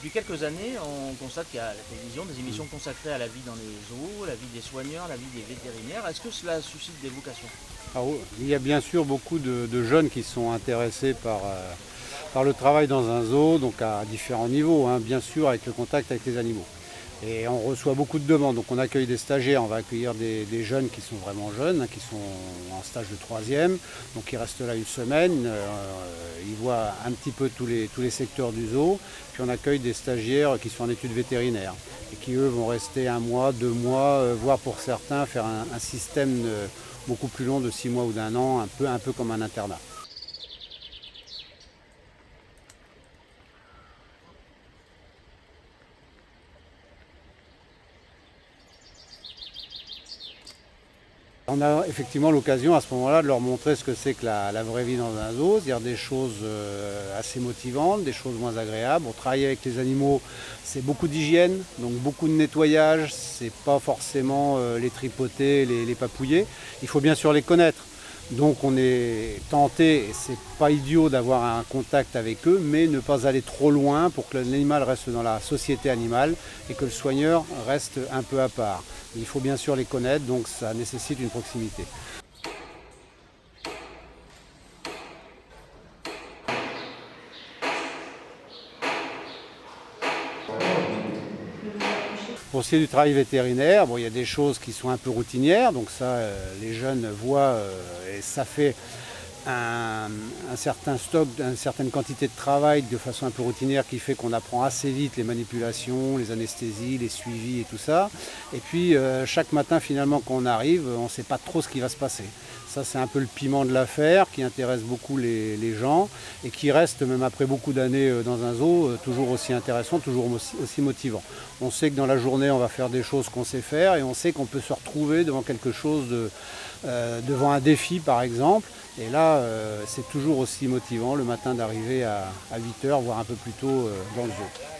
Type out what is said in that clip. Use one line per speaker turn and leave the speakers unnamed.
Depuis quelques années, on constate qu'il y a à la télévision des émissions consacrées à la vie dans les zoos, la vie des soigneurs, la vie des vétérinaires. Est-ce que cela suscite des vocations?
Alors, il y a bien sûr beaucoup de jeunes qui sont intéressés par le travail dans un zoo, donc à différents niveaux, hein, bien sûr avec le contact avec les animaux. Et on reçoit beaucoup de demandes, donc on accueille des stagiaires, on va accueillir des jeunes qui sont vraiment jeunes, hein, qui sont en stage de troisième, donc ils restent là une semaine, ils voient un petit peu tous les secteurs du zoo, puis on accueille des stagiaires qui sont en études vétérinaires et qui eux vont rester 1 mois, 2 mois, voire pour certains faire un système beaucoup plus long de 6 mois ou d'1 an, un peu comme un internat. On a effectivement l'occasion à ce moment-là de leur montrer ce que c'est que la vraie vie dans un zoo, c'est-à-dire des choses assez motivantes, des choses moins agréables. On travaille avec les animaux, c'est beaucoup d'hygiène, donc beaucoup de nettoyage, c'est pas forcément les tripoter, les papouiller. Il faut bien sûr les connaître. Donc on est tenté, et c'est pas idiot d'avoir un contact avec eux, mais ne pas aller trop loin pour que l'animal reste dans la société animale et que le soigneur reste un peu à part. Il faut bien sûr les connaître, donc ça nécessite une proximité. Pour ce qui est du travail vétérinaire, bon, il y a des choses qui sont un peu routinières, donc ça les jeunes voient et ça fait un certain stock, une certaine quantité de travail de façon un peu routinière qui fait qu'on apprend assez vite les manipulations, les anesthésies, les suivis et tout ça. Et puis chaque matin finalement quand on arrive, on ne sait pas trop ce qui va se passer. Ça c'est un peu le piment de l'affaire qui intéresse beaucoup les gens et qui reste même après beaucoup d'années dans un zoo toujours aussi intéressant, toujours aussi motivant. On sait que dans la journée on va faire des choses qu'on sait faire et on sait qu'on peut se retrouver devant quelque chose devant un défi par exemple. Et là, c'est toujours aussi motivant le matin d'arriver à 8 h, voire un peu plus tôt dans le zoo.